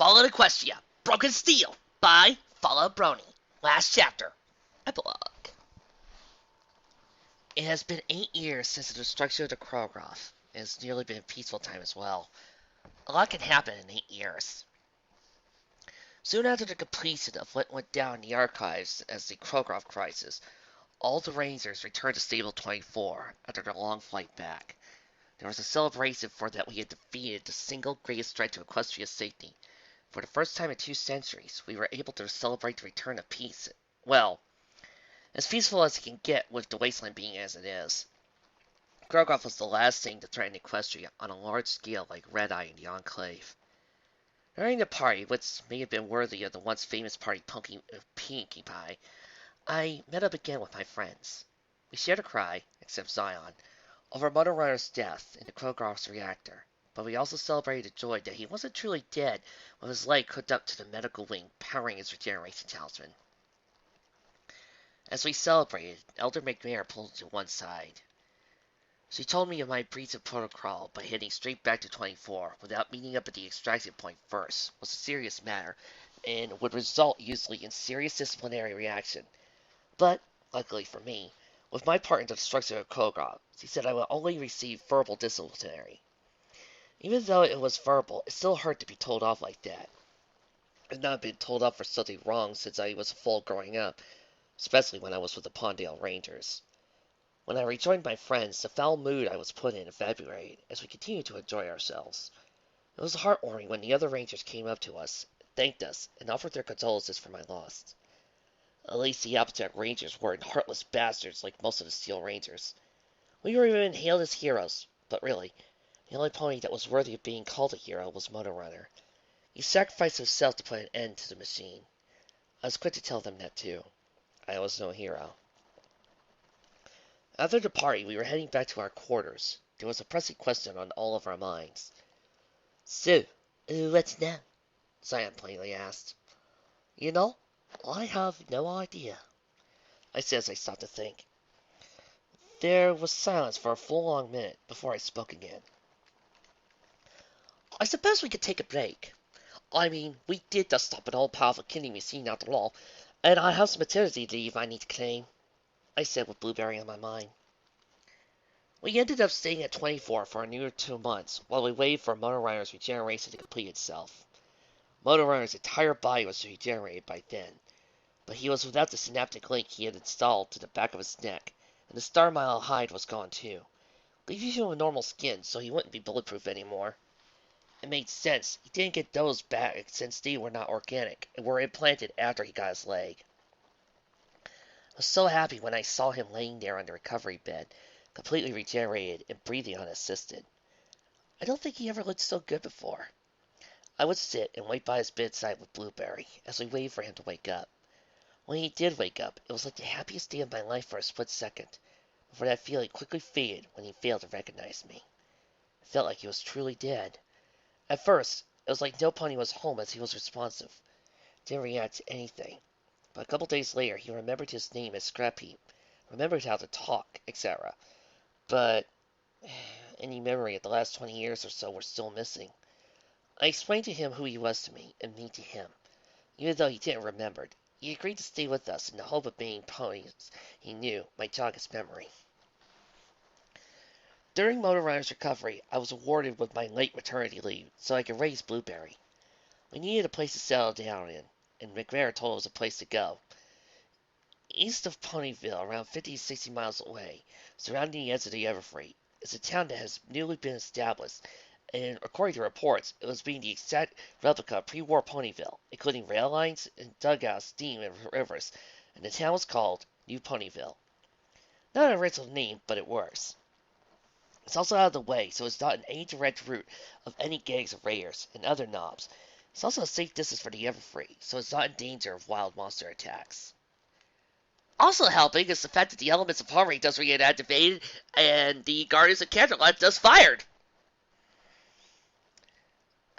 Fallen Equestria, Broken Steel by Fallout Brony. Last chapter. Epilogue. It has been 8 years since the destruction of the Krogroth. It has nearly been a peaceful time as well. A lot can happen in 8 years. Soon after the completion of what went down in the archives as the Krogroth crisis, all the Rangers returned to Stable 24 after their long flight back. There was a celebration for that we had defeated the single greatest threat to Equestria's safety. For the first time in 2 centuries, we were able to celebrate the return of peace. Well, as peaceful as it can get with the wasteland being as it is. Krogroth was the last thing to threaten Equestria on a large scale like Red Eye in the Enclave. During the party, which may have been worthy of the once famous party Pinkie Pie, I met up again with my friends. We shared a cry, except Zion, over Mother Runner's death in the Krogroth's reactor, but we also celebrated the joy that he wasn't truly dead with his leg hooked up to the medical wing powering his regeneration talisman. As we celebrated, Elder McNair pulled to one side. She told me of my breach of protocol by heading straight back to 24 without meeting up at the extraction point first was a serious matter and would result usually in serious disciplinary reaction. But, luckily for me, with my part in the destruction of Krogroth, she said I would only receive verbal disciplinary. Even though it was verbal, it still hurt to be told off like that. I've not been told off for something wrong since I was full growing up, especially when I was with the Pawndale Rangers. When I rejoined my friends, the foul mood I was put in evaporated as we continued to enjoy ourselves. It was heartwarming when the other Rangers came up to us, thanked us, and offered their condolences for my loss. At least the Appletart Rangers weren't heartless bastards like most of the Steel Rangers. We were even hailed as heroes, but really, the only pony that was worthy of being called a hero was Motor Runner. He sacrificed himself to put an end to the machine. I was quick to tell them that too. I was no hero. After the party, we were heading back to our quarters. There was a pressing question on all of our minds. So, what's now? Zion plainly asked. You know, I have no idea, I said as I stopped to think. There was silence for a full long minute before I spoke again. I suppose we could take a break. I mean, we did just stop an all-powerful killing machine after all, and I have some maternity leave I need to claim, I said with Blueberry on my mind. We ended up staying at 24 for a near 2 months while we waited for Motor Runner's regeneration to complete itself. Motor Runner's entire body was regenerated by then, but he was without the synaptic link he had installed to the back of his neck, and the Star Mile hide was gone too, leaving him with normal skin so he wouldn't be bulletproof anymore. It made sense. He didn't get those back since they were not organic and were implanted after he got his leg. I was so happy when I saw him laying there on the recovery bed, completely regenerated and breathing unassisted. I don't think he ever looked so good before. I would sit and wait by his bedside with Blueberry as we waited for him to wake up. When he did wake up, it was like the happiest day of my life for a split second, before that feeling quickly faded when he failed to recognize me. It felt like he was truly dead. At first, it was like no pony was home as he was responsive. Didn't react to anything. But a couple days later, he remembered his name as Scrap Heap, remembered how to talk, etc. But any memory of the last 20 years or so were still missing. I explained to him who he was to me, and me to him. Even though he didn't remember it, he agreed to stay with us in the hope of being ponies he knew might jog his memory. During Motor Runner's recovery, I was awarded with my late maternity leave so I could raise Blueberry. We needed a place to settle down in, and McNair told us a place to go. East of Ponyville, around 50 to 60 miles away, surrounding the edge of the Everfree, is a town that has newly been established, and according to reports, it was being the exact replica of pre-war Ponyville, including rail lines and dugouts, steam, and rivers, and the town was called New Ponyville. Not an original name, but it works. It's also out of the way, so it's not in any direct route of any gangs of raiders and other knobs. It's also a safe distance for the Everfree, so it's not in danger of wild monster attacks. Also helping is the fact that the elements of Harmony does get activated, and the Guardians of Candlelight does fired.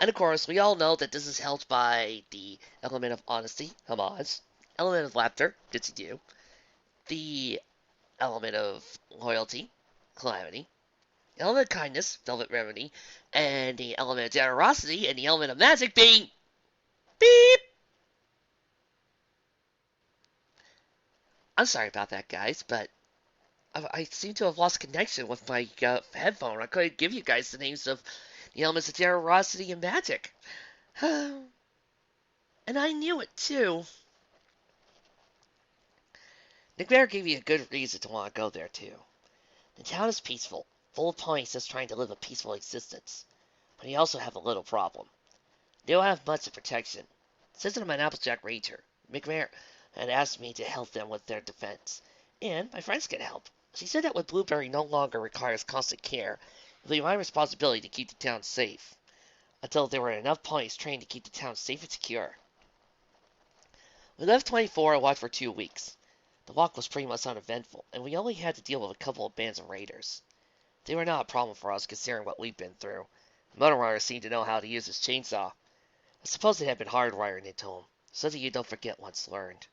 And of course, we all know that this is helped by the element of honesty, Hamas, element of laughter, Ditsy Do, the element of loyalty, Calamity, the element of kindness, Velvet Remedy, and the element of generosity, and the element of magic being Beep! I'm sorry about that, guys, but I seem to have lost connection with my headphone. I couldn't give you guys the names of the elements of generosity and magic. And I knew it, too. Nick gave me a good reason to want to go there, too. The town is peaceful, full of ponies just trying to live a peaceful existence. But you also have a little problem. They don't have much of protection. Since I'm an Applejack Ranger, McMahon had asked me to help them with their defense. And my friends can help. She said that when Blueberry no longer requires constant care, it will be my responsibility to keep the town safe. Until there were enough ponies trained to keep the town safe and secure. We left 24 and walked for 2 weeks. The walk was pretty much uneventful, and we only had to deal with a couple of bands of raiders. They were not a problem for us considering what we'd been through. The Motorrunner seemed to know how to use his chainsaw. I suppose it had been hardwired into him, something you don't forget once learned.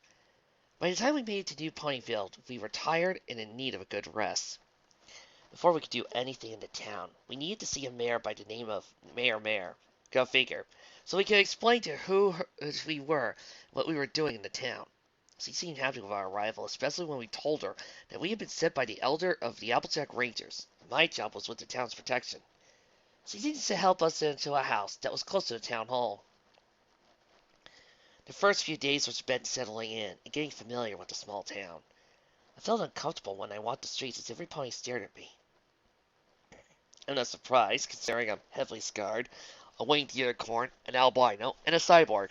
By the time we made it to New Ponyville, we were tired and in need of a good rest. Before we could do anything in the town, we needed to see a mayor by the name of Mayor. Go figure. So we could explain to who we were, what we were doing in the town. She seemed happy with our arrival, especially when we told her that we had been sent by the elder of the Applejack Rangers. My job was with the town's protection. She needed to help us into a house that was close to the town hall. The first few days were spent settling in and getting familiar with the small town. I felt uncomfortable when I walked the streets as every pony stared at me. I'm not surprised, considering I'm heavily scarred, a winged unicorn, an albino, and a cyborg.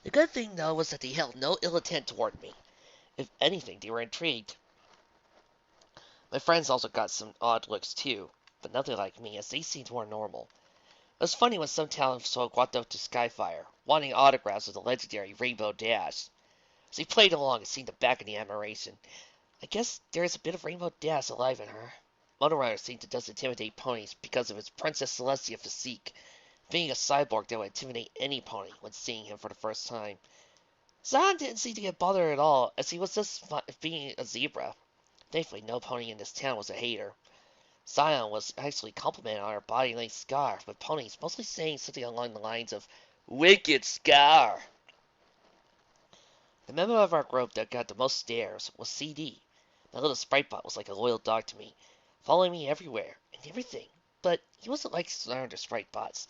The good thing, though, was that they held no ill intent toward me. If anything, they were intrigued. My friends also got some odd looks, too, but nothing like me, as they seemed more normal. It was funny when some townsfolk walked up to Skyfire, wanting autographs of the legendary Rainbow Dash. As he played along, it seemed to back in the admiration. I guess there is a bit of Rainbow Dash alive in her. Motorrunner seemed to just intimidate ponies because of his Princess Celestia physique, being a cyborg that would intimidate any pony when seeing him for the first time. Zion didn't seem to get bothered at all, as he was just being a zebra. Thankfully, no pony in this town was a hater. Zion was actually complimenting on her body-length scar, with ponies mostly saying something along the lines of, "Wicked scar!" The member of our group that got the most stares was CD. My little sprite bot was like a loyal dog to me, following me everywhere and everything. But he wasn't like standard sprite bots.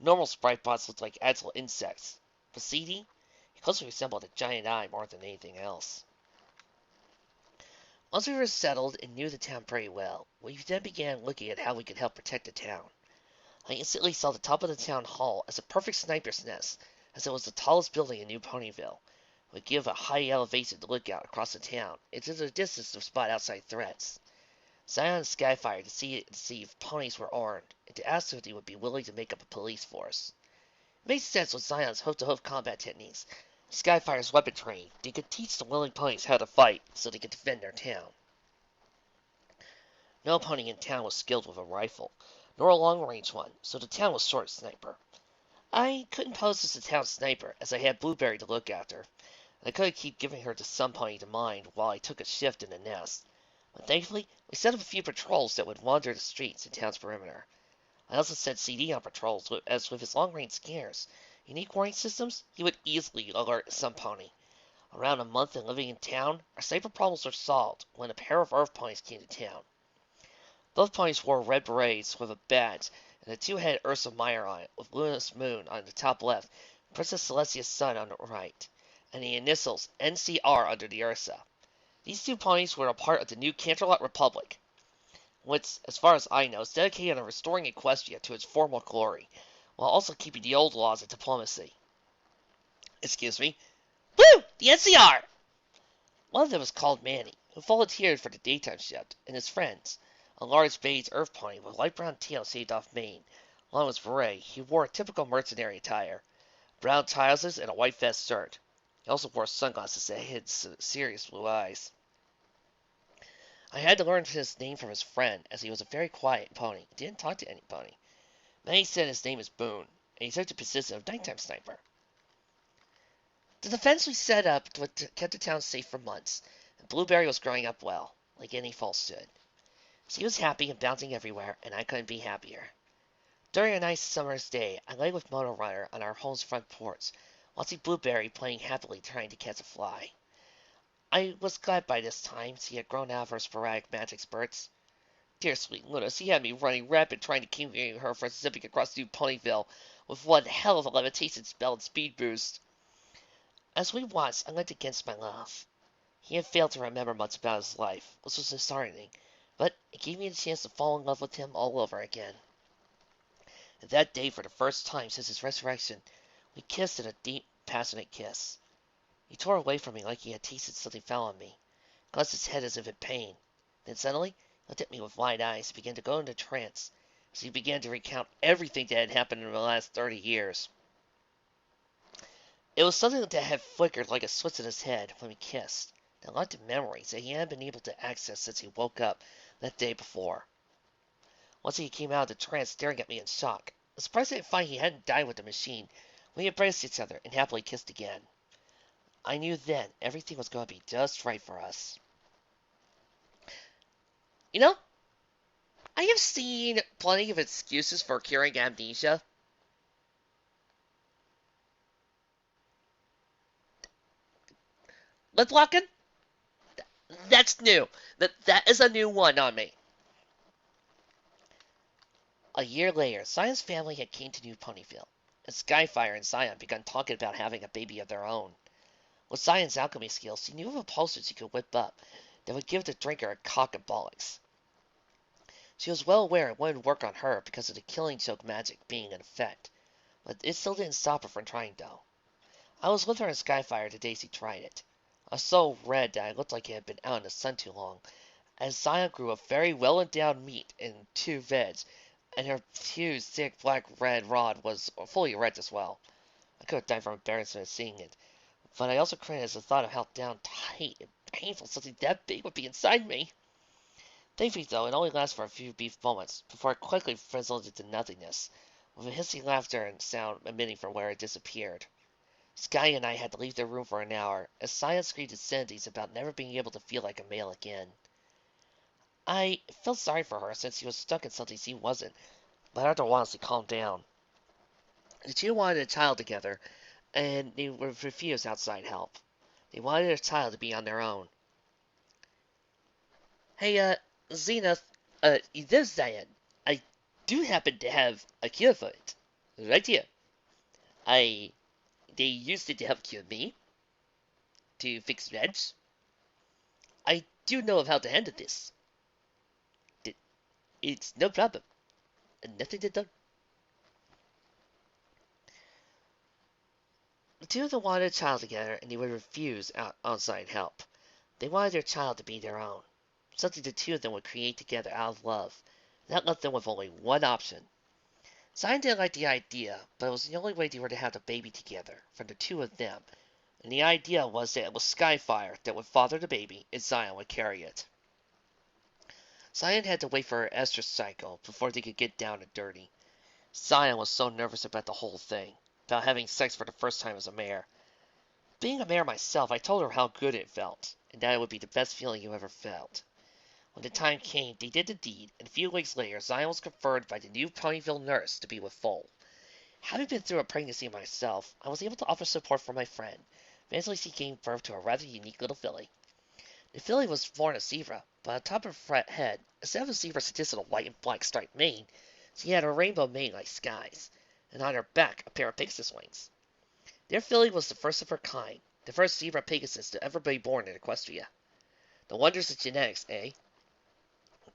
Normal sprite bots looked like agile insects. But CD? He closely resembled a giant eye more than anything else. Once we were settled and knew the town pretty well, we then began looking at how we could help protect the town. I instantly saw the top of the town hall as a perfect sniper's nest, as it was the tallest building in New Ponyville. It would give a high elevation to look out across the town, into the distance to spot outside threats. Zion and Skyfire to see if ponies were armed, and to ask if they would be willing to make up a police force. It made sense with Zion's hoof-to-hoof combat techniques. Skyfire's weapon training, they could teach the willing ponies how to fight, so they could defend their town. No pony in town was skilled with a rifle, nor a long-range one, so the town was short sniper. I couldn't pose as the town sniper, as I had Blueberry to look after, and I couldn't keep giving her to some pony to mind while I took a shift in the nest. But thankfully, we set up a few patrols that would wander the streets and town's perimeter. I also sent CD on patrols, as with his long-range scares, unique warning systems, he would easily alert some pony. Around a month and living in town, our sniper problems were solved when a pair of Earth ponies came to town. Both ponies wore red berets with a badge, and the two had Ursa Meyer on it, with Luminous Moon on the top left, Princess Celestia's sun on the right, and the initials NCR under the Ursa. These two ponies were a part of the new Canterlot Republic, which, as far as I know, is dedicated on restoring Equestria to its former glory, while also keeping the old laws of diplomacy. Excuse me. Woo! The NCR! One of them was called Manny, who volunteered for the daytime shift, and his friends, a large beige earth pony with light brown tail shaved off mane, along with beret, he wore a typical mercenary attire, brown trousers and a white vest shirt. He also wore sunglasses that hid serious blue eyes. I had to learn his name from his friend, as he was a very quiet pony and didn't talk to any pony. Manny said his name is Boone, and he took the position of nighttime sniper. The defense we set up kept the town safe for months, and Blueberry was growing up well, like any foal should. She was happy and bouncing everywhere, and I couldn't be happier. During a nice summer's day, I lay with Moto Runner on our home's front porch, watching Blueberry playing happily trying to catch a fly. I was glad by this time she had grown out of her sporadic magic spurts. Dear sweet Luna, she had me running rapid trying to keep her from zipping across New Ponyville with one hell of a levitation spell and speed boost. As we watched, I leant against my love. He had failed to remember much about his life, which was disheartening, but it gave me a chance to fall in love with him all over again. And that day, for the first time since his resurrection, we kissed in a deep, passionate kiss. He tore away from me like he had tasted something foul on me, clutched his head as if in pain. Then suddenly, he looked at me with wide eyes, began to go into trance, as he began to recount everything that had happened in the last 30 years. It was something that had flickered like a switch in his head when we kissed, and unlocked memories that he hadn't been able to access since he woke up that day before. Once he came out of the trance staring at me in shock, I was surprised to find he hadn't died with the machine. We embraced each other and happily kissed again. I knew then everything was going to be just right for us. You know, I have seen plenty of excuses for curing amnesia. Lip locking? That's new. That is a new one on me. A year later, Zion's family had came to New Ponyville, and Skyfire and Zion began talking about having a baby of their own. With Zion's alchemy skills, she knew of a potion she could whip up that would give the drinker a cock and bollocks. She was well aware it wouldn't work on her because of the killing choke magic being in effect, but it still didn't stop her from trying though. I was with her in Skyfire the day she tried it. I was so red that I looked like it had been out in the sun too long, as Zion grew a very well-endowed meat in 2 veds, and her huge, thick, black-red rod was fully erect as well. I could have died from embarrassment at seeing it, but I also cringed as the thought of how down tight and painful something that big would be inside me. Thankfully, though, it only lasted for a few brief moments, before it quickly fizzled into nothingness, with a hissing laughter and sound emitting from where it disappeared. Sky and I had to leave the room for an hour, as Zion screamed obscenities about never being able to feel like a male again. I felt sorry for her since she was stuck in something she wasn't, but after a while she calmed down. The two wanted a child together, and they would refuse outside help. They wanted a child to be on their own. Hey, Zenith, this Zion, I do happen to have a cure for it. Right here. They used it to help cure me, to fix Reg. I do know of how to handle this. It's no problem. Nothing to do. The two of them wanted a child together, and they would refuse outside help. They wanted their child to be their own, something the two of them would create together out of love. That left them with only one option. Zion didn't like the idea, but it was the only way they were to have the baby together, from the two of them, and the idea was that it was Skyfire that would father the baby, and Zion would carry it. Zion had to wait for her estrus cycle before they could get down and dirty. Zion was so nervous about the whole thing, about having sex for the first time as a mare. Being a mare myself, I told her how good it felt, and that it would be the best feeling you ever felt. When the time came, they did the deed, and a few weeks later, Zion was conferred by the New Ponyville nurse to be with Foal. Having been through a pregnancy myself, I was able to offer support for my friend. Eventually, she gave birth to a rather unique little filly. The filly was born a zebra, but on top of her head, instead of a zebra's traditional white and black striped mane, she had a rainbow mane like Sky's, and on her back a pair of Pegasus wings. Their filly was the first of her kind, the first zebra Pegasus to ever be born in Equestria. The wonders of genetics, eh?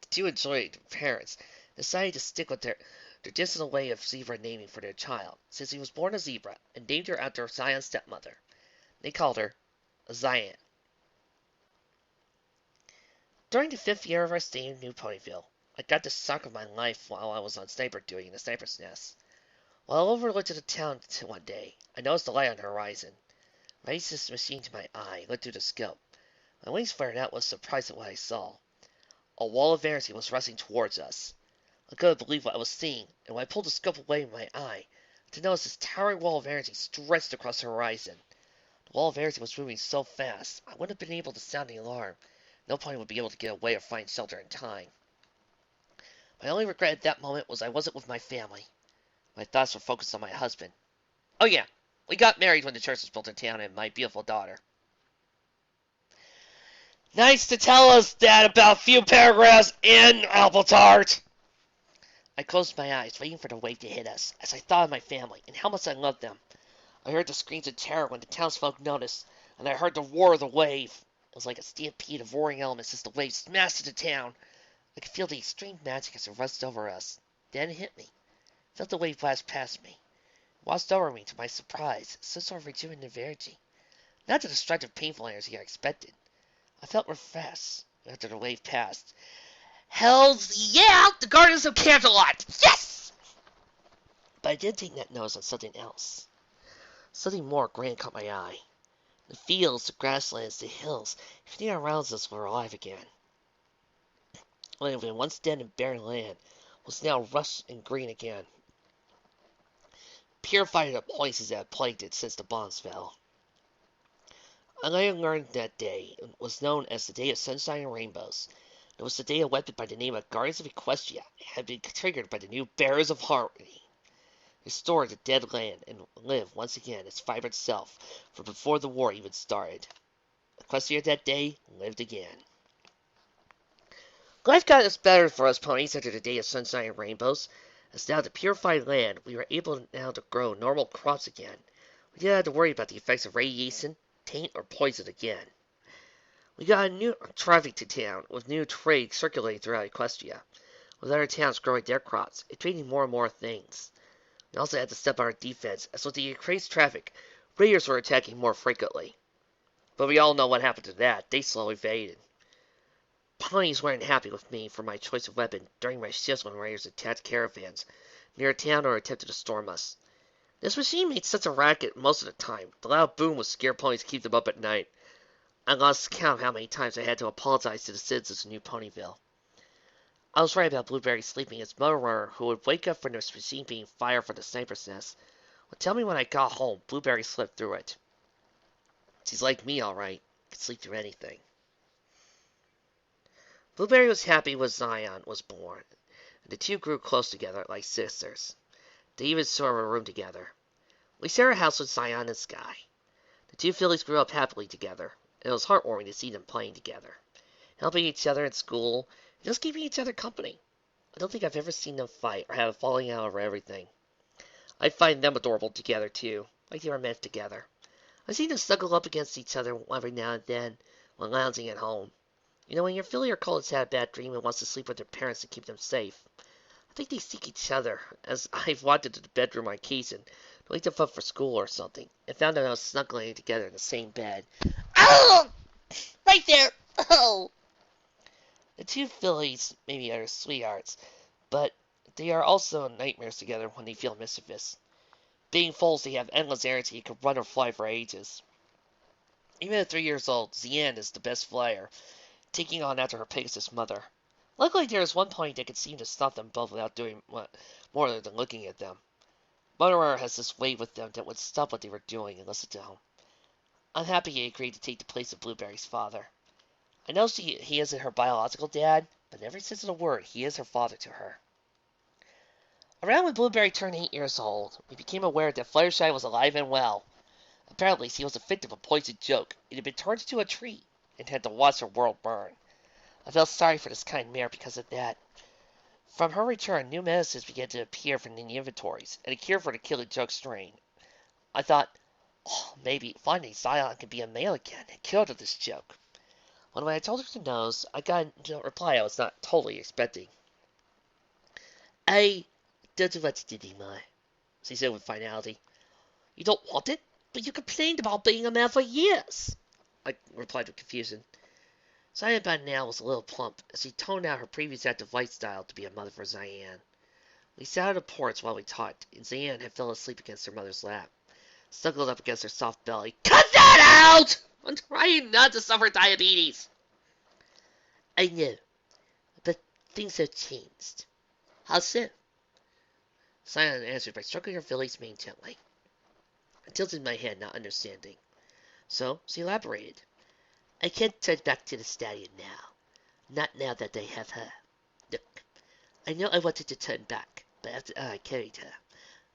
The two enjoyed parents decided to stick with their traditional way of zebra naming for their child, since he was born a zebra, and named her after Zion's stepmother. They called her Zion. During the 5th year of our stay in New Ponyville, I got the shock of my life while I was on sniper duty in the sniper's nest. While I overlooked the town one day, I noticed a light on the horizon. Raised this machine to my eye, looked through the scope. My wings flared out with surprise at what I saw. A wall of energy was rushing towards us. I couldn't believe what I was seeing, and when I pulled the scope away from my eye, to notice this towering wall of energy stretched across the horizon. The wall of energy was moving so fast, I wouldn't have been able to sound the alarm. No pony would be able to get away or find shelter in time. My only regret at that moment was I wasn't with my family. My thoughts were focused on my husband. Oh yeah, we got married when the church was built in town and my beautiful daughter. Nice to tell us that about a few paragraphs in, Appletart! I closed my eyes, waiting for the wave to hit us, as I thought of my family and how much I loved them. I heard the screams of terror when the townsfolk noticed, and I heard the roar of the wave. It was like a stampede of roaring elements as the wave smashed into town. I could feel the extreme magic as it rushed over us. Then it hit me. I felt the wave flash past me. It washed over me to my surprise, some sort of rejuvenative energy. Not the destructive, painful energy I expected. I felt refreshed after the wave passed. Hells yeah! The Gardens of Canterlot! Yes! But I did take that notice on something else. Something more grand caught my eye. The fields, the grasslands, the hills, everything around us were alive again. What had been once dead and barren land was now lush and green again, purified the poisons that had plagued it since the bombs fell. I later learned that day was known as the Day of Sunshine and Rainbows. It was the day elected by the name of Guardians of Equestria and had been triggered by the new Bearers of Harmony. Restore the dead land and live once again its vibrant self from before the war even started. Equestria that day lived again. Life got us better for us ponies after the Day of Sunshine and Rainbows, as now the purified land we were able now to grow normal crops again. We didn't have to worry about the effects of radiation, taint, or poison again. We got a new traffic to town, with new trade circulating throughout Equestria, with other towns growing their crops and trading more and more things. We also had to step on our defense, as with the increased traffic, raiders were attacking more frequently. But we all know what happened to that. They slowly faded. Ponies weren't happy with me for my choice of weapon during my shifts when raiders attacked caravans near a town or attempted to storm us. This machine made such a racket most of the time. The loud boom would scare ponies to keep them up at night. I lost count of how many times I had to apologize to the citizens of New Ponyville. I was right about Blueberry sleeping as Murderer, who would wake up from this machine being fired from the sniper's nest, would tell me when I got home Blueberry slept through it. She's like me, all right. Could sleep through anything. Blueberry was happy when Zion was born, and the two grew close together like sisters. They even shared a room together. We shared a house with Zion and Sky. The two fillies grew up happily together, and it was heartwarming to see them playing together, helping each other in school, and just keeping each other company. I don't think I've ever seen them fight or have a falling out over everything. I find them adorable together, too, like they were meant together. I've seen them snuggle up against each other every now and then when lounging at home. You know, when your filly or colt has had a bad dream and wants to sleep with their parents to keep them safe, I think they seek each other, as I've walked into the bedroom on occasion to wake them up for school or something, and found them all snuggling together in the same bed. Oh! Right there! Oh! The two fillies maybe are sweethearts, but they are also nightmares together when they feel mischievous. Being foals, they have endless energy and can run or fly for ages. Even at 3 years old, Zian is the best flyer, taking on after her Pegasus mother. Luckily, there is one pony that can seem to stop them both without doing more than looking at them. Murderer has this way with them that would stop what they were doing and listen to him. I'm happy he agreed to take the place of Blueberry's father. I know he isn't her biological dad, but in every sense of the word, he is her father to her. Around when Blueberry turned 8 years old, we became aware that Fluttershy was alive and well. Apparently, she was the victim of a poisoned joke. It had been turned into a tree and had to watch her world burn. I felt sorry for this kind mare because of that. From her return, new medicines began to appear from the inventories, and a cure for the killer joke strain. I thought, oh, maybe finally Zion could be a male again and cured of this joke. When I told her to nose, I got a reply I was not totally expecting. I don't want it anymore, she said with finality. You don't want it? But you complained about being a man for years, I replied with confusion. Zion by now was a little plump, as she toned out her previous active lifestyle to be a mother for Zian. We sat on the porch while we talked, and Zian had fell asleep against her mother's lap, snuggled up against her soft belly. Cut that out! I'm trying not to suffer diabetes. I know, but things have changed. How so? Zion answered by stroking her filly's mane gently. I tilted my head, not understanding. So she elaborated. I can't turn back to the stallion now. Not now that I have her. Look, I know I wanted to turn back, but after I carried her,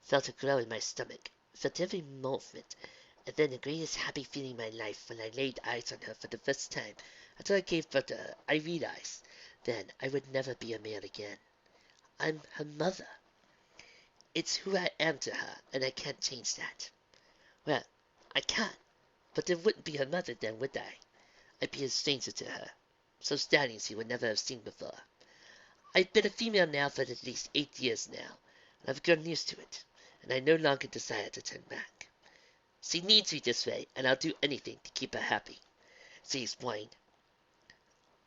Felt a glow in my stomach, felt every movement, and then the greatest happy feeling in my life when I laid eyes on her for the first time until I gave birth to her. I realized then I would never be a man again. I'm her mother. It's who I am to her, and I can't change that. Well, I can't, but there wouldn't be her mother then, would I? I'd be a stranger to her, some stallions he would never have seen before. I've been a female now for at least 8 years now, and I've grown used to it, and I no longer desire to turn back. She needs me this way, and I'll do anything to keep her happy, she explained.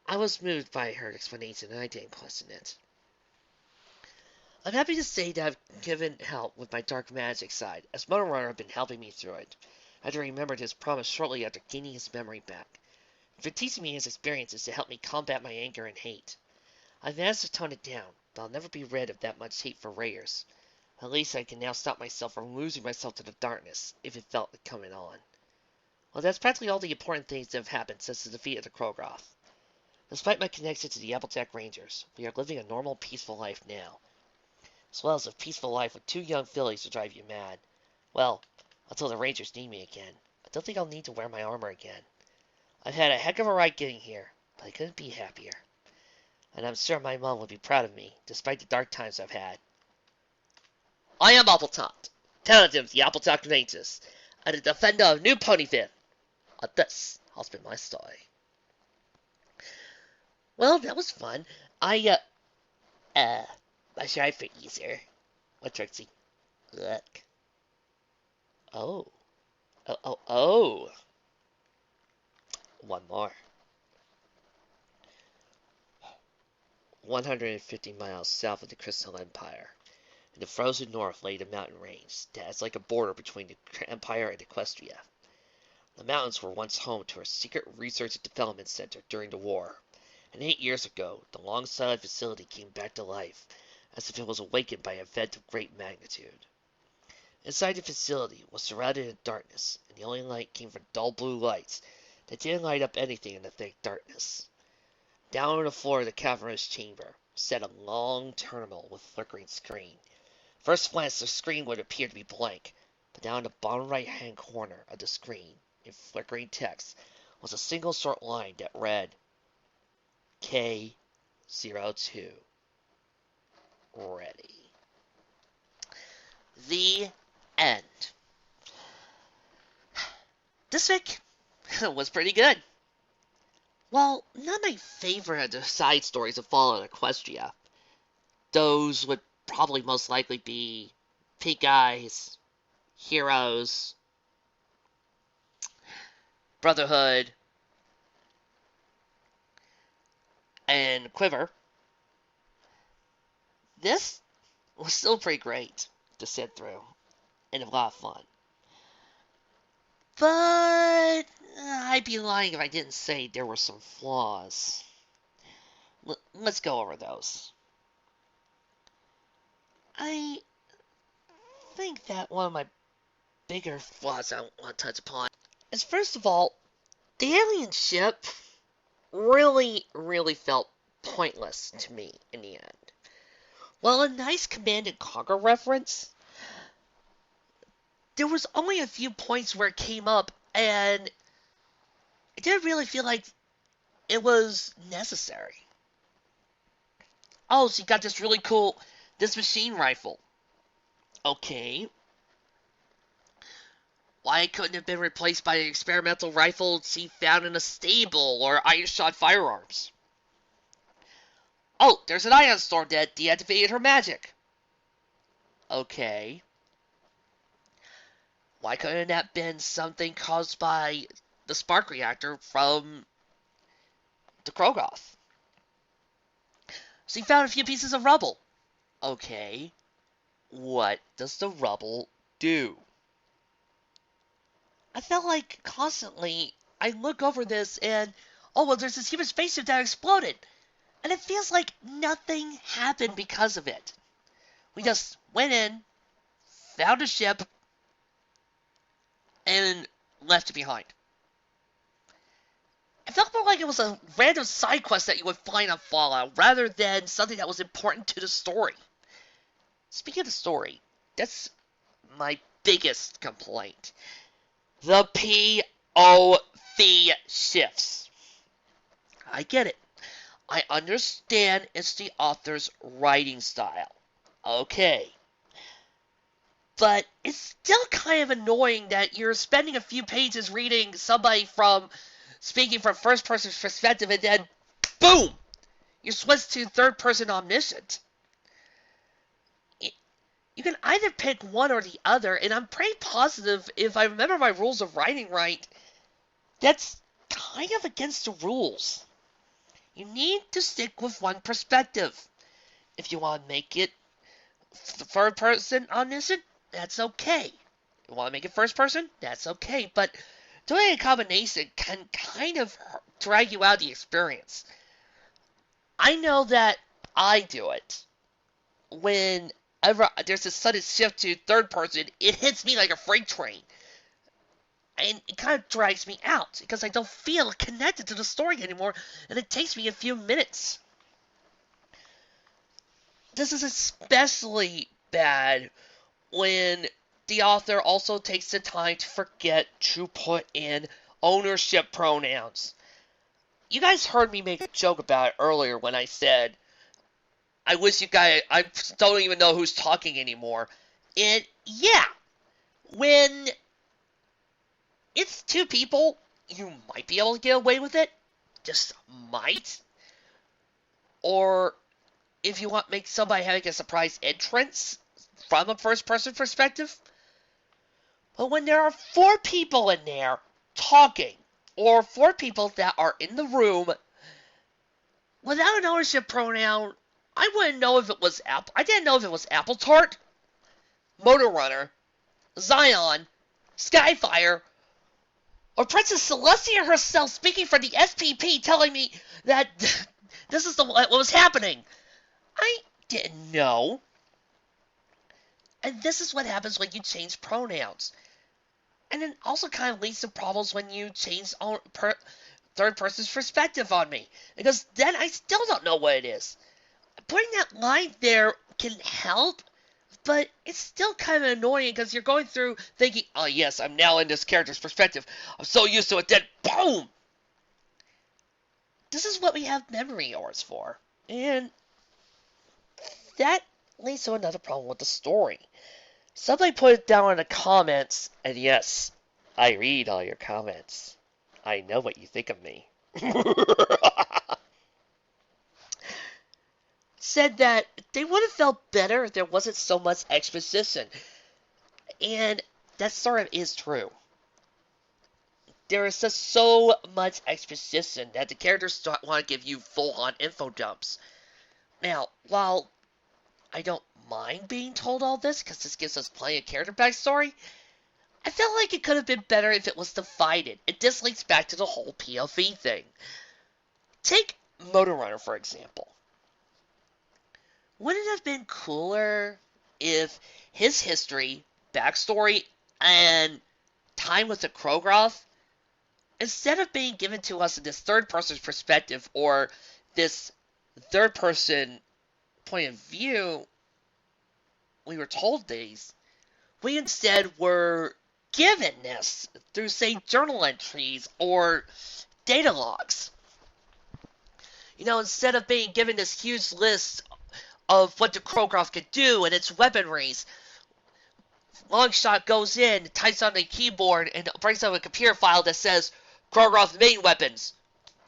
I was moved by her explanation, and I didn't question it. I'm happy to say that I've given help with my dark magic side, as Motor Runner have been helping me through it. I had to remember his promise shortly after gaining his memory back. He's been teaching me his experiences to help me combat my anger and hate. I've managed to tone it down, but I'll never be rid of that much hate for raiders. At least I can now stop myself from losing myself to the darkness, if it felt like coming on. Well, that's practically all the important things that have happened since the defeat of the Krogoth. Despite my connection to the Appletart Rangers, we are living a normal, peaceful life now. As well as a peaceful life with 2 young fillies to drive you mad. Well, until the Rangers need me again. I don't think I'll need to wear my armor again. I've had a heck of a ride getting here, but I couldn't be happier. And I'm sure my mom would be proud of me, despite the dark times I've had. I am Appletart, talented of the Appletart Rangers, and a defender of New Ponyville. And this has been my story. Well, that was fun. I tried for easier. What, Trixie? Look. Oh. Oh. One more. 150 miles south of the Crystal Empire. In the frozen north lay the mountain range that is like a border between the Empire and Equestria. The mountains were once home to a secret research and development center during the war, and 8 years ago, the long-silent facility came back to life, as if it was awakened by an event of great magnitude. Inside the facility was surrounded in darkness, and the only light came from dull blue lights that didn't light up anything in the thick darkness. Down on the floor of the cavernous chamber sat a long terminal with a flickering screen. First glance, the screen would appear to be blank, but down in the bottom right-hand corner of the screen, in flickering text, was a single short line that read, K02. Ready. The end. This week was pretty good. Well, not my favorite of the side stories of Fallout Equestria. Those would probably most likely be Pink Eyes, Heroes, Brotherhood, and Quiver. This was still pretty great to sit through, and a lot of fun. But I'd be lying if I didn't say there were some flaws. Let's go over those. I think that one of my bigger flaws I want to touch upon is, first of all, the alien ship really felt pointless to me in the end. While a nice Command & Conquer reference, there was only a few points where it came up, and it didn't really feel like it was necessary. Oh, so you got this really cool, this machine rifle. Okay. Why couldn't it have been replaced by an experimental rifle she found in a stable or iron shot firearms? Oh, there's an ion storm that deactivated her magic. Okay. Why couldn't that have been something caused by the spark reactor from the Krogoth? She found a few pieces of rubble. Okay. What does the rubble do? I felt like constantly I look over this and, oh, well, there's this human spaceship that exploded. And it feels like nothing happened because of it. We just went in, found a ship, and left it behind. It felt more like it was a random side quest that you would find on Fallout, rather than something that was important to the story. Speaking of the story, that's my biggest complaint. The POV shifts. I get it. I understand it's the author's writing style. Okay. But it's still kind of annoying that you're spending a few pages reading somebody speaking from first person perspective and then, boom! You switch to third person omniscient. You can either pick one or the other, and I'm pretty positive, if I remember my rules of writing right, that's kind of against the rules. You need to stick with one perspective. If you want to make it third person omniscient, that's okay. If you want to make it first person, that's okay. But doing a combination can kind of drag you out of the experience. I know that I do it. Whenever there's a sudden shift to third person, it hits me like a freight train. And it kind of drags me out because I don't feel connected to the story anymore, and it takes me a few minutes. This is especially bad when the author also takes the time to forget to put in ownership pronouns. You guys heard me make a joke about it earlier when I said, I don't even know who's talking anymore. And yeah, when it's two people, you might be able to get away with it. Just might. Or if you want to make somebody having a surprise entrance from a first-person perspective. But when there are 4 people in there talking, or 4 people that are in the room, without an ownership pronoun, I wouldn't know if it was I didn't know if it was Appletart, Motor Runner, Zion, Skyfire, or Princess Celestia herself speaking for the SPP telling me that this is what was happening. I didn't know. And this is what happens when you change pronouns. And it also kind of leads to problems when you change third person's perspective on me. Because then I still don't know what it is. Putting that line there can help, but it's still kind of annoying because you're going through thinking, oh yes, I'm now in this character's perspective. I'm so used to it, then boom! This is what we have memory ores for. And that leads to another problem with the story. Somebody put it down in the comments, and yes, I read all your comments. I know what you think of me. Said that they would have felt better if there wasn't so much exposition. And that sort of is true. There is just so much exposition that the characters don't want to give you full-on info dumps. Now, while I don't mind being told all this, because this gives us plenty of character backstory, I felt like it could have been better if it was divided. And this links back to the whole POV thing. Take Motor Runner, for example. Wouldn't it have been cooler if his history, backstory, and time with the Krogroth, instead of being given to us in this third-person perspective or this third-person point of view, we were told these, we instead were given this through, say, journal entries or data logs. You know, instead of being given this huge list of what the Krogroth could do and its weaponries, Longshot goes in, types on the keyboard, and brings up a computer file that says, Krogroth main weapons.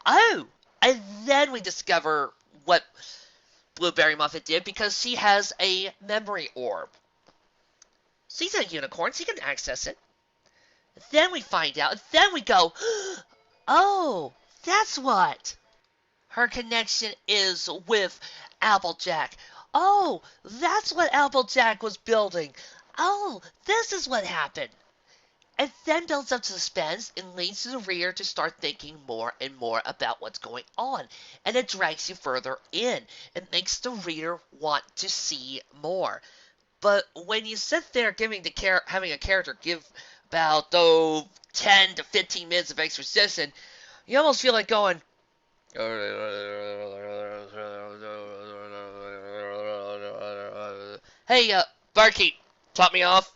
Oh! And then we discover what Blueberry Muffet did because she has a memory orb. She's a unicorn, she can access it. Then we find out, and then we go, oh, that's what her connection is with Applejack. Oh, that's what Applejack was building. Oh, this is what happened. It then builds up suspense and leads the reader to start thinking more and more about what's going on. And it drags you further in. It makes the reader want to see more. But when you sit there having a character give about 10 to 15 minutes of exposition, you almost feel like going, hey, barkeep, Top me off.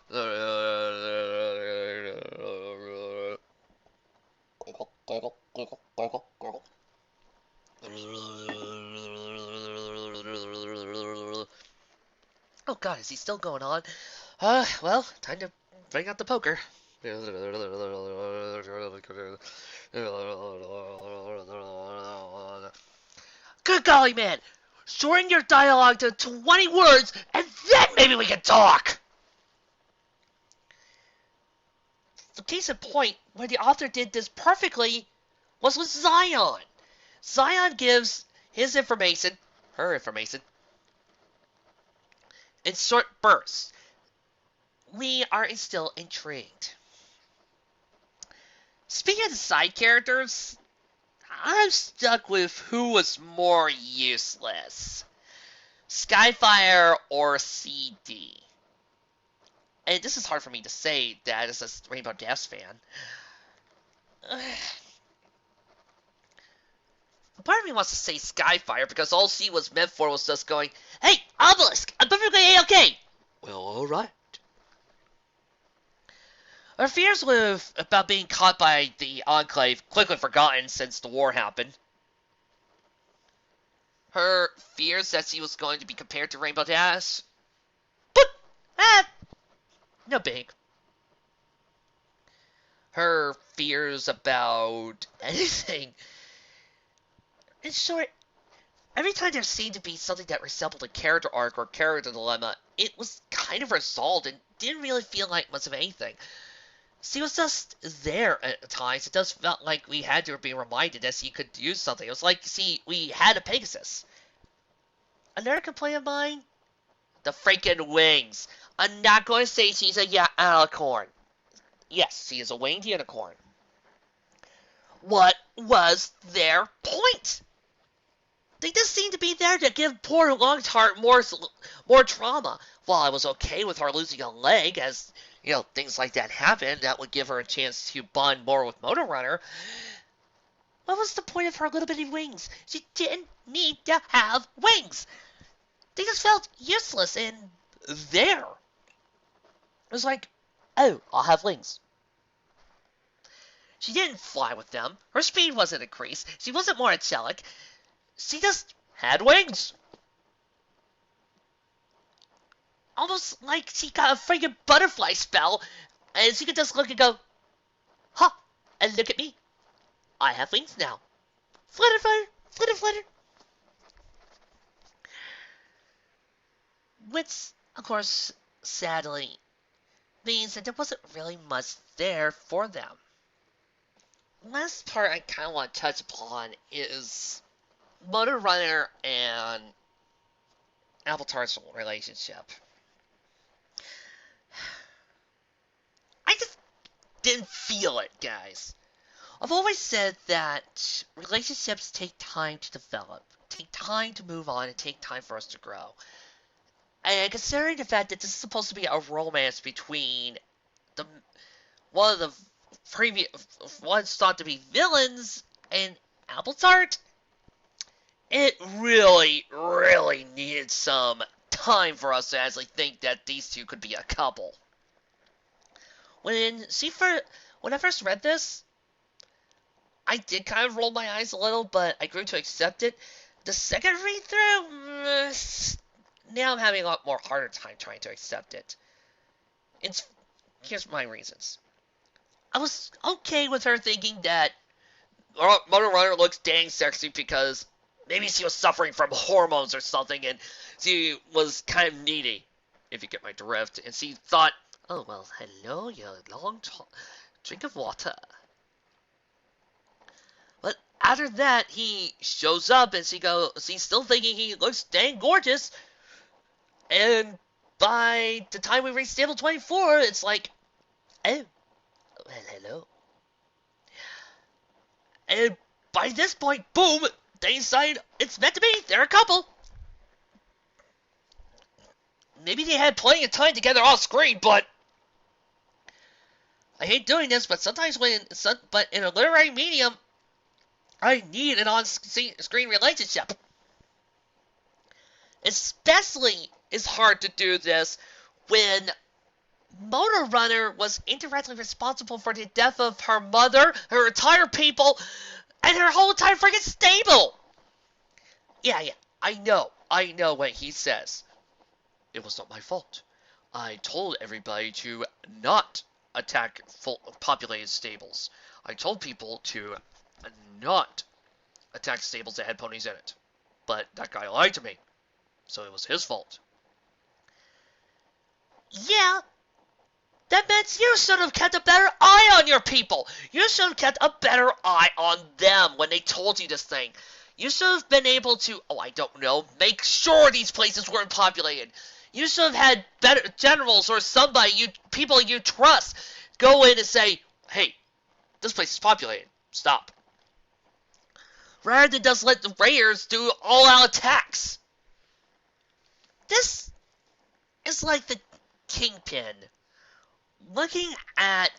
Oh god, is he still going on? Well, time to bring out the poker. Good golly, man! Shorten your dialogue to 20 words, and then maybe we can talk! The case in point, where the author did this perfectly, was with Zion. Zion gives his information, her information, in short bursts. We are still intrigued. Speaking of the side characters, I'm stuck with who was more useless. Skyfire or CD. And this is hard for me to say that as a Rainbow Dash fan. Part of me wants to say Skyfire because all she was meant for was just going, "Hey, Obelisk, I'm perfectly A-okay." Well, alright. Her fears about being caught by the Enclave quickly forgotten since the war happened. Her fears that she was going to be compared to Rainbow Dash, but no big. Her fears about anything. In short, every time there seemed to be something that resembled a character arc or character dilemma, it was kind of resolved and didn't really feel like much of anything. She was just there at times. It just felt like we had to be reminded that she could do something. It was like, we had a Pegasus. Another complaint of mine? The freaking wings. I'm not going to say she's a unicorn. Yes, she is a winged unicorn. What was their point? They just seemed to be there to give poor Longheart more trauma. While I was okay with her losing a leg, as things like that happen, that would give her a chance to bond more with Motor Runner. What was the point of her little bitty wings? She didn't need to have wings. They just felt useless and there. It was like, oh, I'll have wings. She didn't fly with them. Her speed wasn't increased. She wasn't more angelic. She just had wings. Almost like she got a freaking butterfly spell, and she could just look and go, huh, and look at me. I have wings now. Flutter, flutter, flutter, flutter. Which, of course, sadly, means that there wasn't really much there for them. Last part I kind of want to touch upon is Motor Runner and Appletart's relationship. I just didn't feel it, guys. I've always said that relationships take time to develop, take time to move on, and take time for us to grow. And considering the fact that this is supposed to be a romance between one of the previous ones thought to be villains and Appletart, it really, really needed some time for us to actually think that these two could be a couple. When I first read this, I did kind of roll my eyes a little, but I grew to accept it. The second read-through, now I'm having a lot more harder time trying to accept it. Here's my reasons. I was okay with her thinking that Motor Runner looks dang sexy because maybe she was suffering from hormones or something and she was kind of needy, if you get my drift. And she thought, oh, well, hello, you long drink of water. But after that, he shows up and she's still thinking he looks dang gorgeous. And by the time we reach Stable 24, it's like, oh, well, hello. And by this point, boom, they decide it's meant to be. They're a couple. Maybe they had plenty of time together off screen, but I hate doing this, but sometimes but in a literary medium, I need an on-screen relationship. Especially it's hard to do this when Motor Runner was indirectly responsible for the death of her mother, her entire people, and her whole entire freaking stable. Yeah, I know what he says. It was not my fault. I told everybody to not attack full populated stables. I told people to not attack stables that had ponies in it. But that guy lied to me, so it was his fault. Yeah, that meant you should have kept a better eye on your people. You should have kept a better eye on them when they told you this thing. You should have been able to, I don't know, make sure these places weren't populated. You should have had better generals or somebody, people you trust, go in and say, hey, this place is populated. Stop. Rather than just let the raiders do all-out attacks. This is like the Kingpin looking at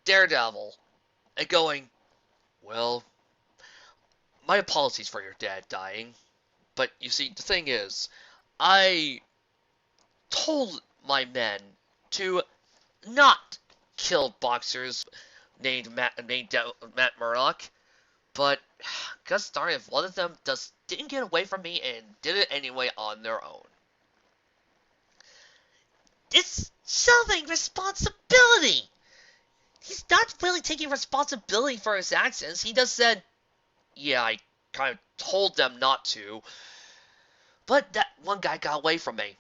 Daredevil and going, well, my apologies for your dad dying, but you see, the thing is, I told my men to not kill boxers named Matt Murdock, but gosh darn it, one of them just didn't get away from me and did it anyway on their own. It's showing responsibility. He's not really taking responsibility for his actions. He just said, yeah, I kind of told them not to, but that one guy got away from me.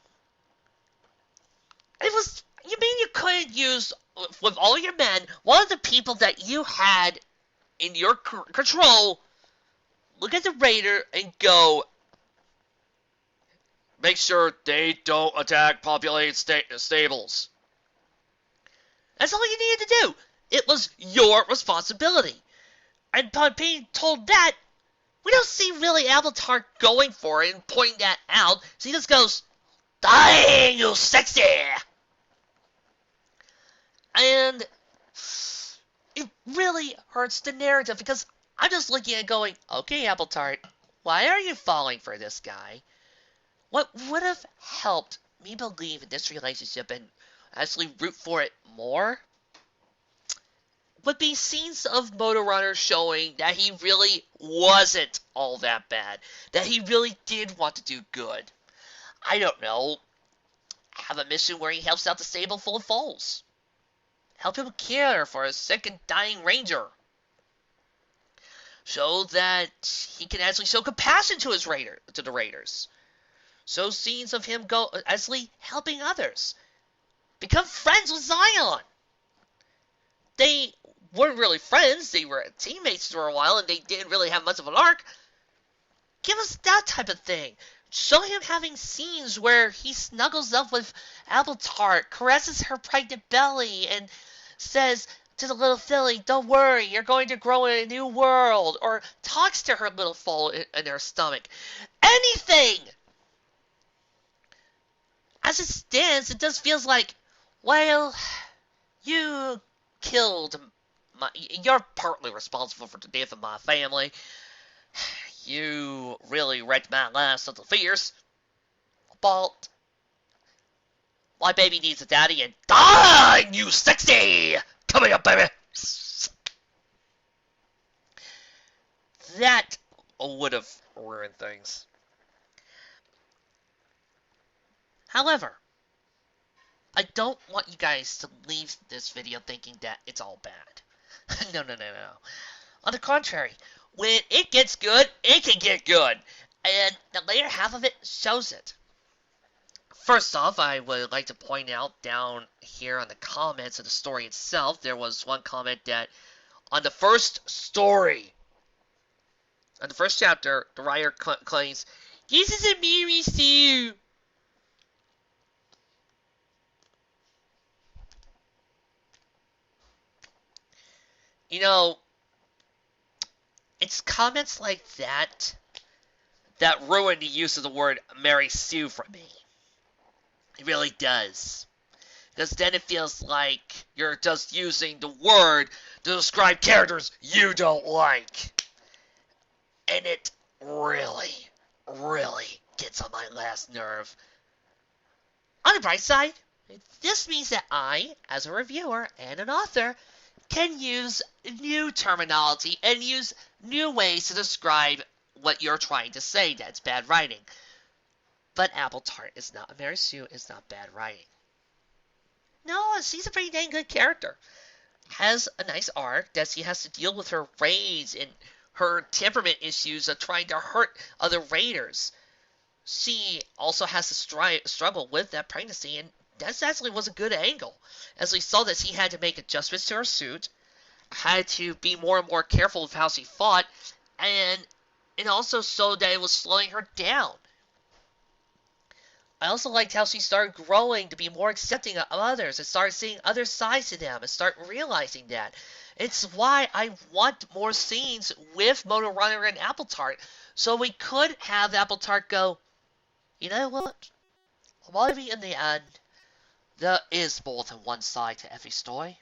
You mean you couldn't use, with all your men, one of the people that you had in your control, look at the raider and go, make sure they don't attack populated stables. That's all you needed to do. It was your responsibility. And by being told that, we don't see really Appletart going for it and pointing that out. So he just goes, dying, you sexy! And it really hurts the narrative because I'm just looking at it going, okay, Appletart, why are you falling for this guy? What would have helped me believe in this relationship and actually root for it more would be scenes of Motor Runner showing that he really wasn't all that bad. That he really did want to do good. I don't know. Have a mission where he helps out the stable full of foals. Help him care for a sick and dying ranger. So that he can actually show compassion to the raiders. Show scenes of him actually helping others. Become friends with Zion. They weren't really friends. They were teammates for a while, and they didn't really have much of an arc. Give us that type of thing. Show him having scenes where he snuggles up with Appletart, caresses her pregnant belly, and says to the little filly, don't worry, you're going to grow in a new world, or talks to her little foal in her stomach. Anything! As it stands, it just feels like, well, you're partly responsible for the death of my family. You really wrecked my last of the fears. But my baby needs a daddy, and die, you sexy! Come here, baby! That would have ruined things. However, I don't want you guys to leave this video thinking that it's all bad. No. On the contrary, when it gets good, it can get good. And the later half of it shows it. First off, I would like to point out down here on the comments of the story itself, there was one comment that on the first story, on the first chapter, the writer claims, this is a Mary Sue. You know, it's comments like that that ruin the use of the word Mary Sue for me. It really does. Because then it feels like you're just using the word to describe characters you don't like. And it really, really gets on my last nerve. On the bright side, This means that I, as a reviewer and an author, can use new terminology and use new ways to describe what you're trying to say that's bad writing. But Appletart is not, Mary Sue is not bad writing. No, she's a pretty dang good character. Has a nice arc that she has to deal with her rage and her temperament issues of trying to hurt other raiders. She also has to struggle with that pregnancy, and that actually was a good angle, as we saw that she had to make adjustments to her suit, had to be more and more careful of how she fought, and it also showed that it was slowing her down. I also liked how she started growing to be more accepting of others and started seeing other sides to them and start realizing that. It's why I want more scenes with Motor Runner and Appletart, so we could have Appletart go, you know what? Maybe in the end, there is more than one side to every story.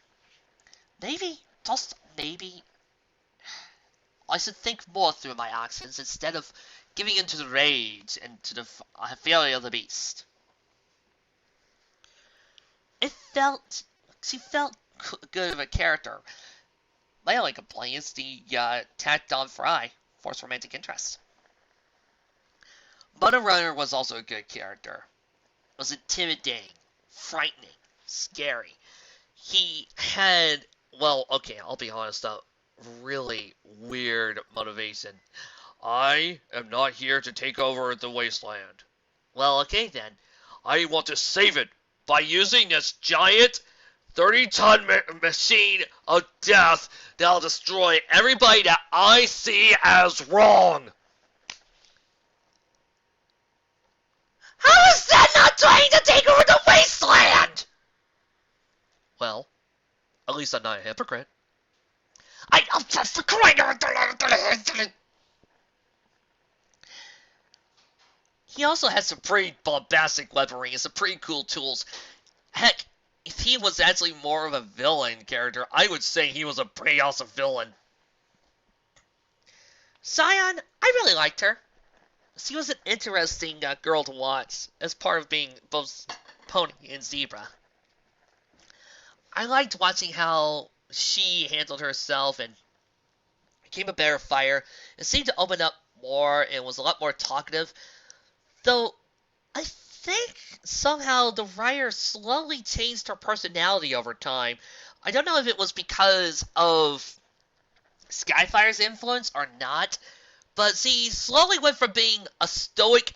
Maybe, just maybe, I should think more through my actions instead of giving in to the rage and to the fury of the beast. She felt good of a character. My only complaint is the tacked on Fry, forced romantic interest. Motor Runner was also a good character. It was intimidating, frightening, scary. He had, well, okay, I'll be honest, a really weird motivation. I am not here to take over the wasteland. Well, okay then. I want to save it by using this giant 30-ton machine of death that'll destroy everybody that I see as wrong. How is that not trying to take over the wasteland? Well, at least I'm not a hypocrite. I'm just a cringer. He also has some pretty bombastic weaponry and some pretty cool tools. Heck, if he was actually more of a villain character, I would say he was a pretty awesome villain. Scion, I really liked her. She was an interesting girl to watch, as part of being both pony and zebra. I liked watching how she handled herself and became a better fighter, and seemed to open up more and was a lot more talkative. Though, I think somehow the writer slowly changed her personality over time. I don't know if it was because of Skyfire's influence or not, but she slowly went from being a stoic,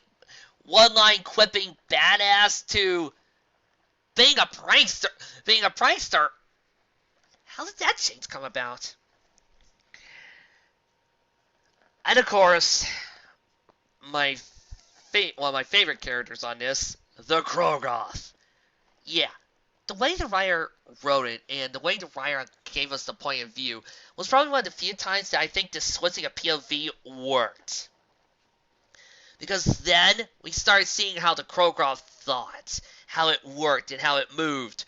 one-line quipping badass to being a prankster. How did that change come about? And of course, one of my favorite characters on this, the Krogoth. Yeah, the way the writer wrote it and the way the writer gave us the point of view was probably one of the few times that I think the switching of POV worked. Because then we started seeing how the Krogoth thought, how it worked, and how it moved.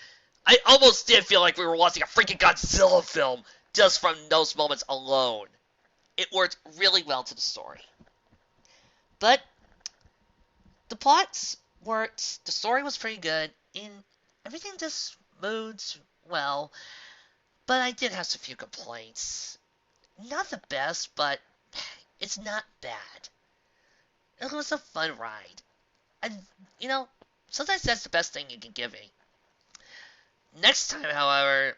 I almost did feel like we were watching a freaking Godzilla film just from those moments alone. It worked really well to the story. But the plots worked, the story was pretty good, and everything just moved well. But I did have some few complaints. Not the best, but it's not bad. It was a fun ride. And, sometimes that's the best thing you can give me. Next time, however,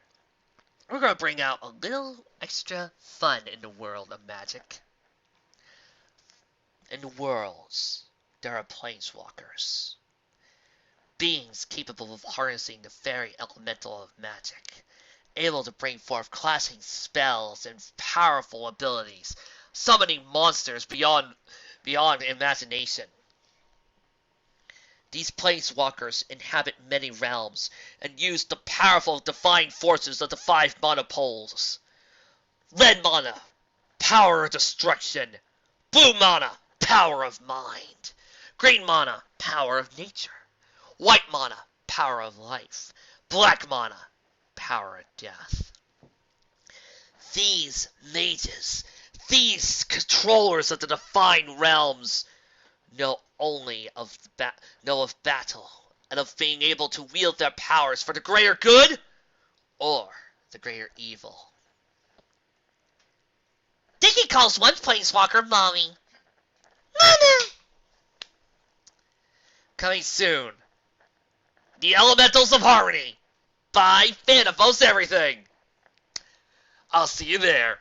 we're going to bring out a little extra fun in the world of magic. In the worlds, there are planeswalkers. Beings capable of harnessing the fairy elemental of magic. Able to bring forth clashing spells and powerful abilities. Summoning monsters beyond imagination. These planeswalkers inhabit many realms and use the powerful divine forces of the 5 mana poles. Red mana, power of destruction. Blue mana, power of mind. Green mana, power of nature. White mana, power of life. Black mana, power of death. These mages, these controllers of the divine realms, know of battle and of being able to wield their powers for the greater good or the greater evil. Dicky calls one planeswalker Mommy. Mama! Coming soon. The Elementals of Harmony. By Fan of Most Everything. I'll see you there.